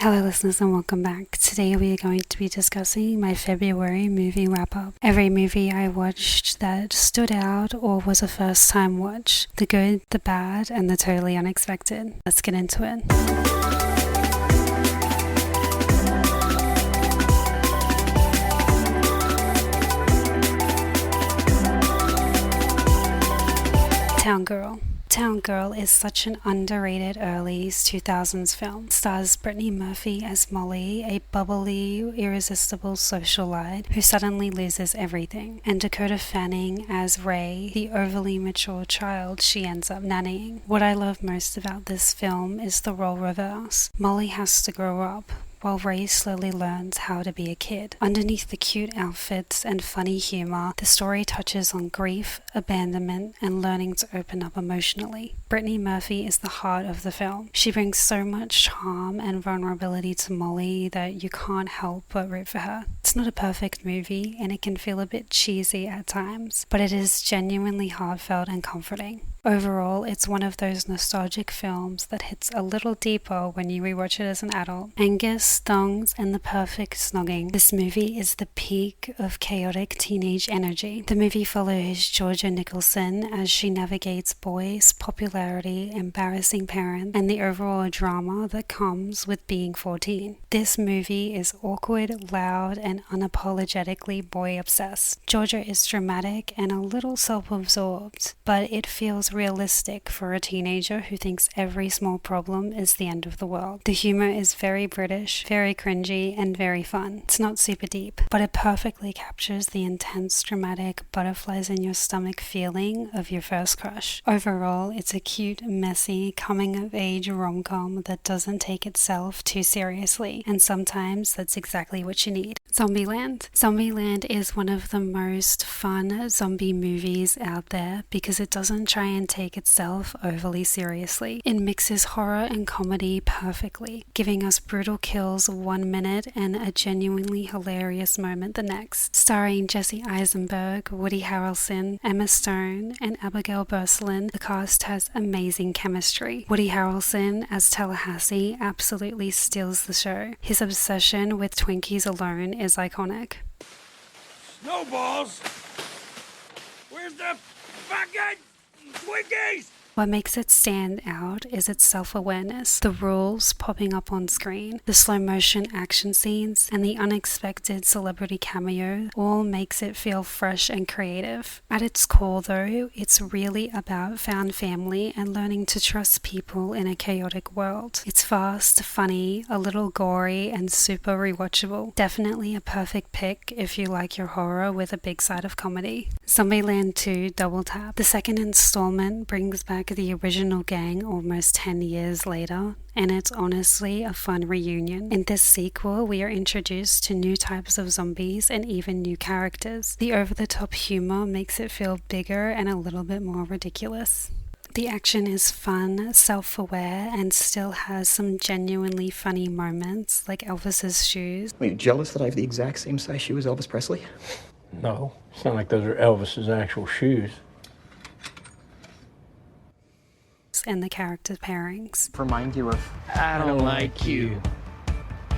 Hello listeners and welcome back. Today we are going to be discussing my February movie wrap-up. Every movie I watched that stood out or was a first time watch. The good, the bad, and the totally unexpected. Let's get into it. Uptown Girl is such an underrated early 2000s film. It stars Brittany Murphy as Molly, a bubbly, irresistible socialite who suddenly loses everything, and Dakota Fanning as Ray, the overly mature child she ends up nannying. What I love most about this film is the role reverse. Molly has to grow up, while Ray slowly learns how to be a kid. Underneath the cute outfits and funny humor, the story touches on grief, abandonment, and learning to open up emotionally. Brittany Murphy is the heart of the film. She brings so much charm and vulnerability to Molly that you can't help but root for her. It's not a perfect movie, and it can feel a bit cheesy at times, but it is genuinely heartfelt and comforting. Overall, it's one of those nostalgic films that hits a little deeper when you rewatch it as an adult. Angus, thongs, and the perfect snogging. This movie is the peak of chaotic teenage energy. The movie follows Georgia Nicholson as she navigates boys, popularity, embarrassing parents, and the overall drama that comes with being 14. This movie is awkward, loud, and unapologetically boy-obsessed. Georgia is dramatic and a little self-absorbed, but it feels realistic for a teenager who thinks every small problem is the end of the world. The humor is very British, very cringy, and very fun. It's not super deep, but it perfectly captures the intense, dramatic, butterflies in your stomach feeling of your first crush. Overall, it's a cute, messy, coming-of-age rom-com that doesn't take itself too seriously, and sometimes that's exactly what you need. Zombieland is one of the most fun zombie movies out there because it doesn't try and take itself overly seriously. It mixes horror and comedy perfectly, giving us brutal kills 1 minute and a genuinely hilarious moment the next. Starring Jesse Eisenberg, Woody Harrelson, Emma Stone, and Abigail Berslin, the cast has amazing chemistry. Woody Harrelson as Tallahassee absolutely steals the show. His obsession with Twinkies alone is iconic. Snowballs! Where's the fucking Twinkies? What makes it stand out is its self-awareness, the rules popping up on screen, the slow-motion action scenes, and the unexpected celebrity cameo all makes it feel fresh and creative. At its core though, it's really about found family and learning to trust people in a chaotic world. It's fast, funny, a little gory, and super rewatchable. Definitely a perfect pick if you like your horror with a big side of comedy. Zombieland 2 Double Tap. The second installment brings back the original gang almost 10 years later, and it's honestly a fun reunion. In this sequel, we are introduced to new types of zombies and even new characters. The over-the-top humor makes it feel bigger and a little bit more ridiculous. The action is fun, self-aware, and still has some genuinely funny moments, like Elvis's shoes. Are you jealous that I have the exact same size shoe as Elvis Presley? No, it's not like those are Elvis's actual shoes. And the character pairings. Remind you of... I don't like you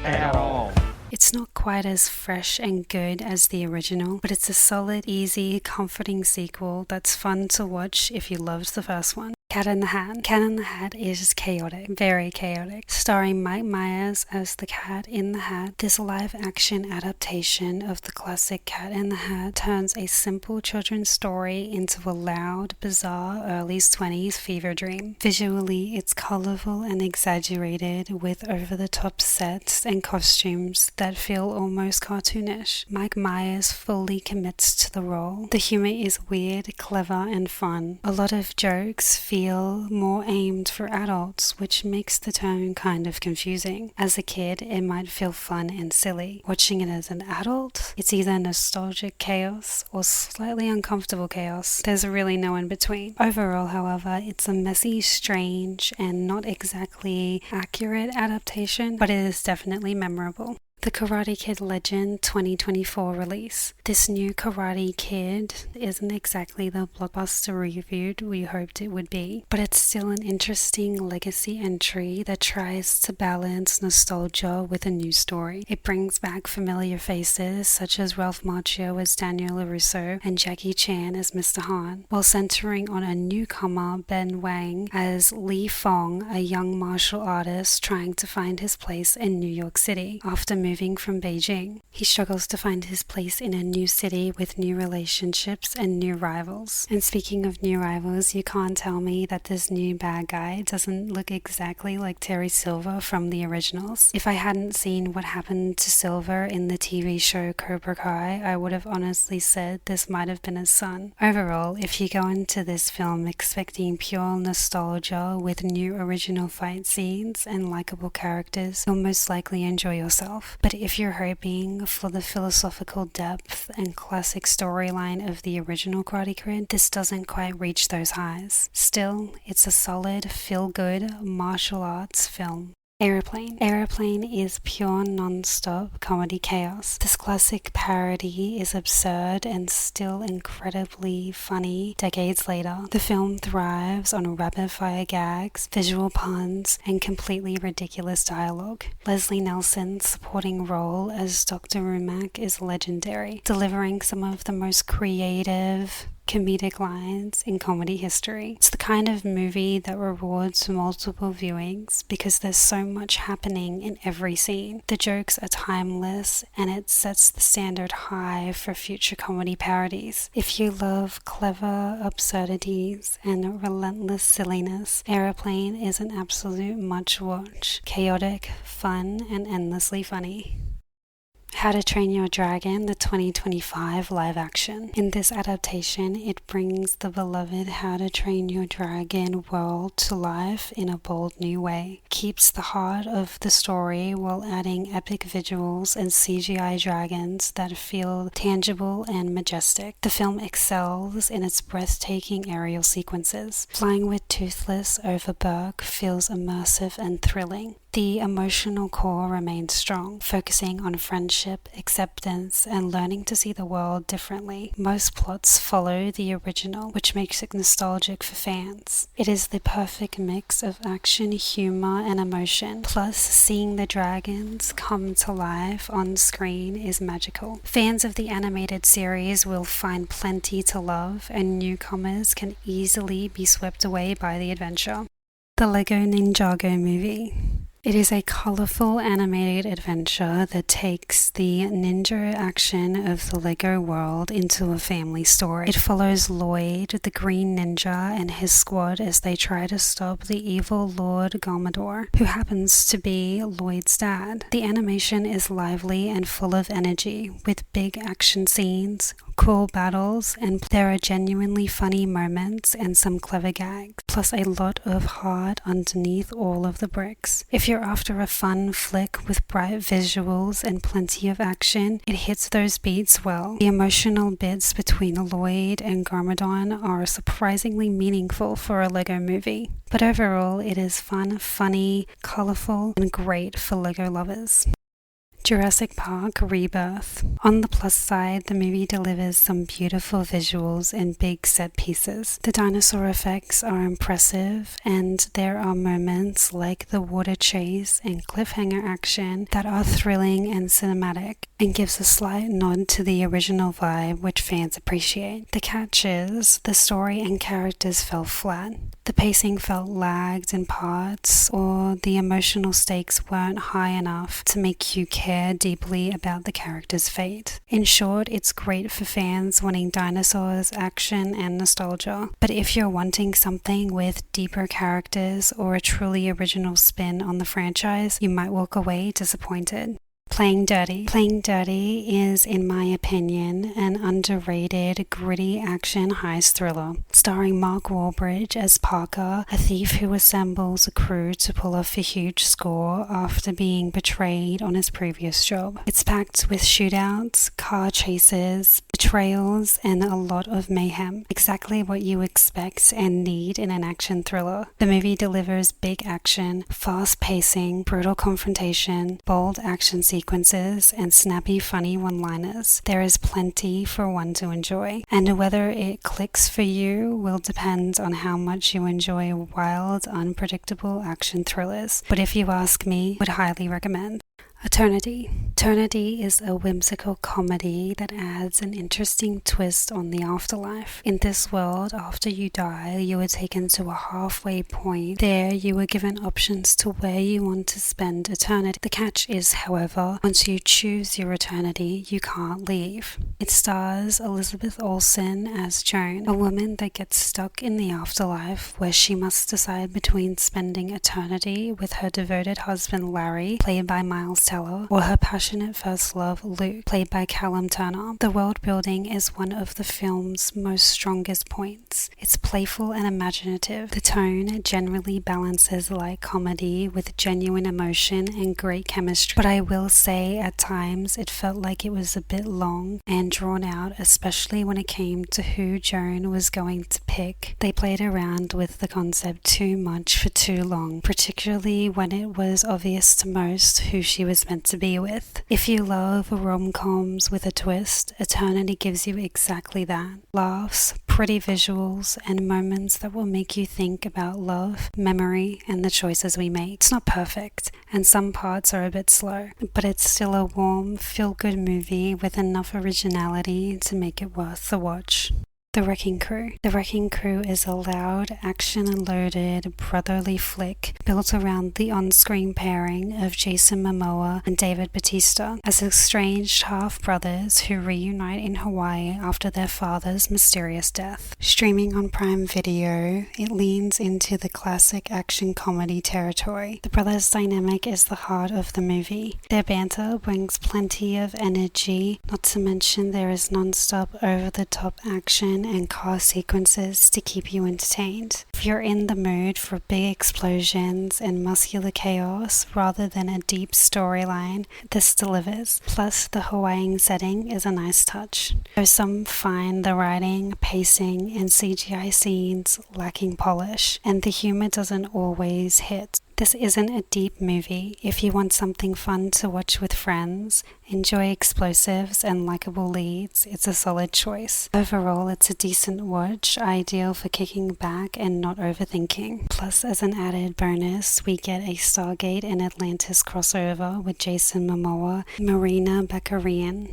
at all. It's not quite as fresh and good as the original, but it's a solid, easy, comforting sequel that's fun to watch if you loved the first one. Cat in the Hat. Cat in the Hat is chaotic, very chaotic. Starring Mike Myers as the Cat in the Hat, this live-action adaptation of the classic Cat in the Hat turns a simple children's story into a loud, bizarre early 20s fever dream. Visually, it's colorful and exaggerated with over-the-top sets and costumes that feel almost cartoonish. Mike Myers fully commits to the role. The humor is weird, clever, and fun. A lot of jokes feel more aimed for adults, which makes the tone kind of confusing. As a kid, it might feel fun and silly. Watching it as an adult, it's either nostalgic chaos or slightly uncomfortable chaos. There's really no in between. Overall, however, it's a messy, strange, and not exactly accurate adaptation, but it is definitely memorable. The Karate Kid Legend 2024 release. This new Karate Kid isn't exactly the blockbuster reboot we hoped it would be, but it's still an interesting legacy entry that tries to balance nostalgia with a new story. It brings back familiar faces such as Ralph Macchio as Daniel LaRusso and Jackie Chan as Mr. Han, while centering on a newcomer, Ben Wang, as Li Fong, a young martial artist trying to find his place in New York City after moving from Beijing. He struggles to find his place in a new city with new relationships and new rivals. And speaking of new rivals, you can't tell me that this new bad guy doesn't look exactly like Terry Silver from the originals. If I hadn't seen what happened to Silver in the TV show Cobra Kai, I would have honestly said this might have been his son. Overall, if you go into this film expecting pure nostalgia with new original fight scenes and likable characters, you'll most likely enjoy yourself. But if you're hoping for the philosophical depth and classic storyline of the original Karate Kid, this doesn't quite reach those highs. Still, it's a solid, feel-good martial arts film. Aeroplane. Aeroplane is pure non-stop comedy chaos. This classic parody is absurd and still incredibly funny decades later. The film thrives on rapid-fire gags, visual puns, and completely ridiculous dialogue. Leslie Nielsen's supporting role as Dr. Rumak is legendary, delivering some of the most creative comedic lines in comedy history. It's the kind of movie that rewards multiple viewings because there's so much happening in every scene. The jokes are timeless and it sets the standard high for future comedy parodies. If you love clever absurdities and relentless silliness, Aeroplane is an absolute must-watch. Chaotic, fun, and endlessly funny. How to Train Your Dragon, the 2025 live action. In this adaptation, it brings the beloved How to Train Your Dragon world to life in a bold new way. Keeps the heart of the story while adding epic visuals and CGI dragons that feel tangible and majestic. The film excels in its breathtaking aerial sequences. Flying with Toothless over Burke feels immersive and thrilling. The emotional core remains strong, focusing on friendship, acceptance, and learning to see the world differently. Most plots follow the original, which makes it nostalgic for fans. It is the perfect mix of action, humor, and emotion. Plus, seeing the dragons come to life on screen is magical. Fans of the animated series will find plenty to love, and newcomers can easily be swept away by the adventure. The Lego Ninjago movie. It is a colorful animated adventure that takes the ninja action of the Lego world into a family story. It follows Lloyd, the Green Ninja, and his squad as they try to stop the evil Lord Gomador, who happens to be Lloyd's dad. The animation is lively and full of energy, with big action scenes, cool battles, and there are genuinely funny moments and some clever gags, plus a lot of heart underneath all of the bricks. If you're after a fun flick with bright visuals and plenty of action, it hits those beats well. The emotional bits between Lloyd and Garmadon are surprisingly meaningful for a Lego movie. But overall, it is fun, funny, colorful, and great for Lego lovers. Jurassic Park Rebirth. On the plus side, the movie delivers some beautiful visuals and big set pieces. The dinosaur effects are impressive, and there are moments like the water chase and cliffhanger action that are thrilling and cinematic, and gives a slight nod to the original vibe which fans appreciate. The catch is, the story and characters fell flat. The pacing felt lagged in parts, or the emotional stakes weren't high enough to make you care deeply about the character's fate. In short, it's great for fans wanting dinosaurs, action, and nostalgia. But if you're wanting something with deeper characters or a truly original spin on the franchise, you might walk away disappointed. Playing Dirty. Playing Dirty is, in my opinion, an underrated, gritty action heist thriller, starring Mark Wahlberg as Parker, a thief who assembles a crew to pull off a huge score after being betrayed on his previous job. It's packed with shootouts, car chases, betrayals, and a lot of mayhem. Exactly what you expect and need in an action thriller. The movie delivers big action, fast pacing, brutal confrontation, bold action sequences, and snappy funny one-liners. There is plenty for one to enjoy, and whether it clicks for you will depend on how much you enjoy wild, unpredictable action thrillers. But if you ask me, would highly recommend. Eternity. Eternity is a whimsical comedy that adds an interesting twist on the afterlife. In this world, after you die, you are taken to a halfway point. There, you are given options to where you want to spend eternity. The catch is, however, once you choose your eternity, you can't leave. It stars Elizabeth Olsen as Joan, a woman that gets stuck in the afterlife where she must decide between spending eternity with her devoted husband Larry, played by Miles Teller, or her passionate first love Luke, played by Callum Turner. The world building is one of the film's most strongest points. It's playful and imaginative. The tone generally balances light comedy with genuine emotion and great chemistry, but I will say at times it felt like it was a bit long and drawn out, especially when it came to who Joan was going to pick. They played around with the concept too much for too long, particularly when it was obvious to most who she was meant to be with. If you love rom-coms with a twist, Eternity gives you exactly that. Laughs, pretty visuals, and moments that will make you think about love, memory, and the choices we make. It's not perfect, and some parts are a bit slow, but it's still a warm, feel-good movie with enough originality to make it worth the watch. The Wrecking Crew. The Wrecking Crew is a loud, action-loaded, brotherly flick built around the on-screen pairing of Jason Momoa and David Bautista as estranged half-brothers who reunite in Hawaii after their father's mysterious death. Streaming on Prime Video, it leans into the classic action comedy territory. The brothers' dynamic is the heart of the movie. Their banter brings plenty of energy, not to mention there is non-stop over-the-top action and car sequences to keep you entertained. If you're in the mood for big explosions and muscular chaos rather than a deep storyline, this delivers. Plus, the Hawaiian setting is a nice touch. Though some find the writing, pacing, and CGI scenes lacking polish, and the humor doesn't always hit. This isn't a deep movie. If you want something fun to watch with friends, enjoy explosives and likable leads, it's a solid choice. Overall, it's a decent watch, ideal for kicking back and not overthinking. Plus, as an added bonus, we get a Stargate and Atlantis crossover with Jason Momoa and Marina Baccarin.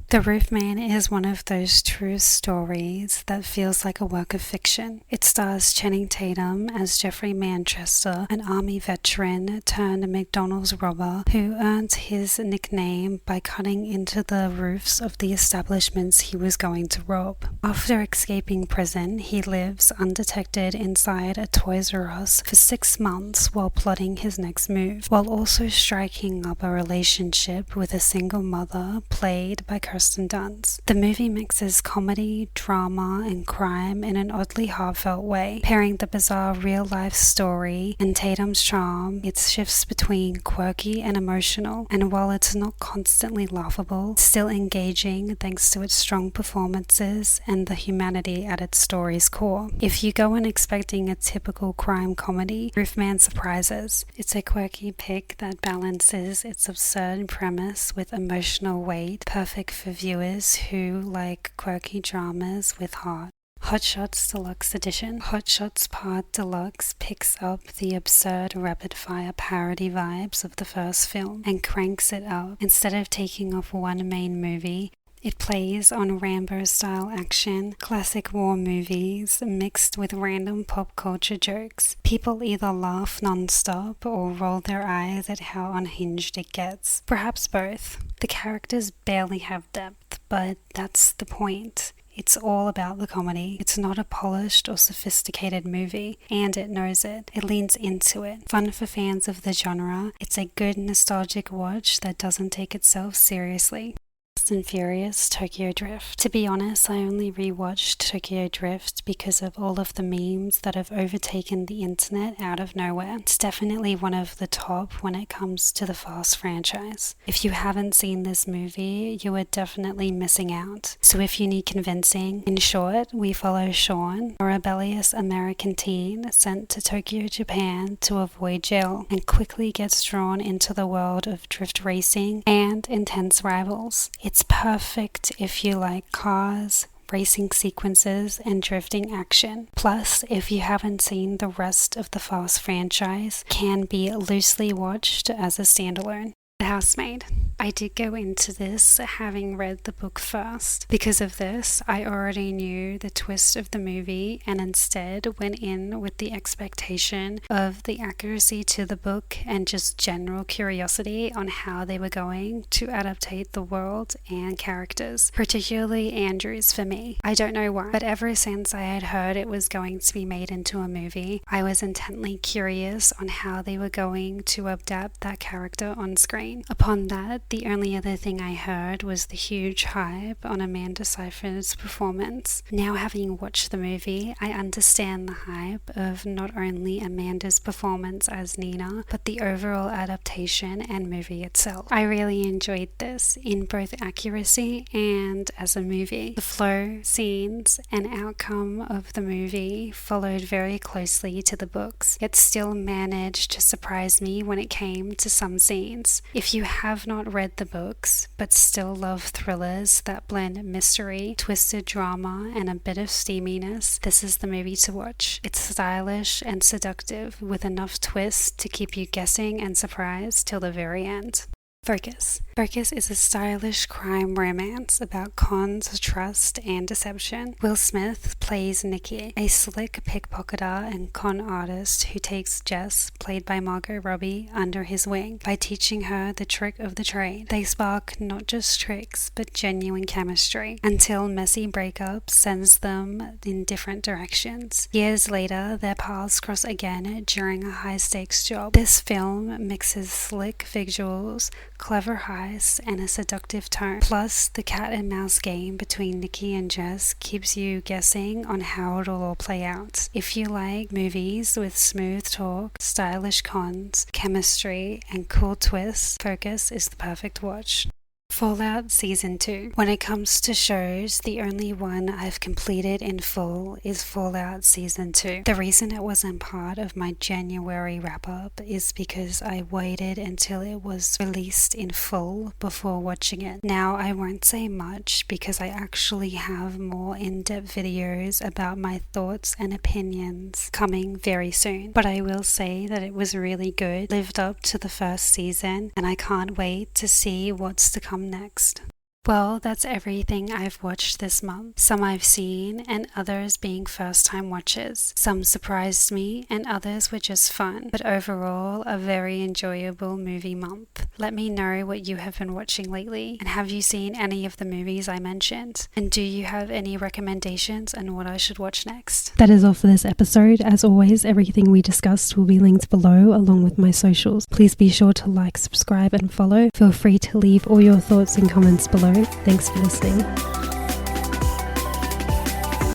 The Roofman is one of those true stories that feels like a work of fiction. It stars Channing Tatum as Jeffrey Manchester, an army veteran turned McDonald's robber who earned his nickname by cutting into the roofs of the establishments he was going to rob. After escaping prison, he lives undetected inside a Toys R Us for 6 months while plotting his next move, while also striking up a relationship with a single mother played by Kirsten Dunst. The movie mixes comedy, drama, and crime in an oddly heartfelt way, pairing the bizarre real-life story and Tatum's charm. It shifts between quirky and emotional, and while it's not constantly laughable, it's still engaging thanks to its strong performances and the humanity at its story's core. If you go in expecting a typical crime comedy, Roofman surprises. It's a quirky pick that balances its absurd premise with emotional weight, perfect for viewers who like quirky dramas with heart. Hot Shots Deluxe Edition. Hot Shots Part Deluxe picks up the absurd rapid-fire parody vibes of the first film and cranks it up. Instead of taking off one main movie, it plays on Rambo-style action, classic war movies mixed with random pop culture jokes. People either laugh non-stop or roll their eyes at how unhinged it gets. Perhaps both. The characters barely have depth, but that's the point. It's all about the comedy. It's not a polished or sophisticated movie, and it knows it. It leans into it. Fun for fans of the genre. It's a good nostalgic watch that doesn't take itself seriously. Fast and Furious Tokyo Drift. To be honest, I only rewatched Tokyo Drift because of all of the memes that have overtaken the internet out of nowhere. It's definitely one of the top when it comes to the Fast franchise. If you haven't seen this movie, you are definitely missing out. So if you need convincing, in short, we follow Sean, a rebellious American teen sent to Tokyo, Japan to avoid jail, and quickly gets drawn into the world of drift racing and intense rivals. It's perfect if you like cars, racing sequences, and drifting action. Plus, if you haven't seen the rest of the Fast franchise, can be loosely watched as a standalone. The Housemaid. I did go into this having read the book first. Because of this, I already knew the twist of the movie and instead went in with the expectation of the accuracy to the book and just general curiosity on how they were going to adaptate the world and characters, particularly Andrews for me. I don't know why, but ever since I had heard it was going to be made into a movie, I was intently curious on how they were going to adapt that character on screen. Upon that, the only other thing I heard was the huge hype on Amanda Seyfried's performance. Now, having watched the movie, I understand the hype of not only Amanda's performance as Nina, but the overall adaptation and movie itself. I really enjoyed this in both accuracy and as a movie. The flow, scenes, and outcome of the movie followed very closely to the books, yet still managed to surprise me when it came to some scenes. If you have not read the books, but still love thrillers that blend mystery, twisted drama, and a bit of steaminess, this is the movie to watch. It's stylish and seductive with enough twists to keep you guessing and surprised till the very end. Focus. Focus is a stylish crime romance about cons, trust, and deception. Will Smith plays Nikki, a slick pickpocketer and con artist who takes Jess, played by Margot Robbie, under his wing by teaching her the trick of the trade. They spark not just tricks, but genuine chemistry, until messy breakup sends them in different directions. Years later, their paths cross again during a high-stakes job. This film mixes slick visuals, clever heists, and a seductive tone. Plus, the cat and mouse game between Nikki and Jess keeps you guessing on how it'll all play out. If you like movies with smooth talk, stylish cons, chemistry, and cool twists, Focus is the perfect watch. Fallout Season 2. When it comes to shows, the only one I've completed in full is Fallout Season 2. The reason it wasn't part of my January wrap-up is because I waited until it was released in full before watching it. Now, I won't say much because I actually have more in-depth videos about my thoughts and opinions coming very soon. But I will say that it was really good, lived up to the first season, and I can't wait to see what's to come next. Well, that's everything I've watched this month. Some I've seen and others being first-time watches. Some surprised me and others were just fun. But overall, a very enjoyable movie month. Let me know what you have been watching lately, and have you seen any of the movies I mentioned? And do you have any recommendations on what I should watch next? That is all for this episode. As always, everything we discussed will be linked below along with my socials. Please be sure to like, subscribe, and follow. Feel free to leave all your thoughts and comments below. Thanks for listening.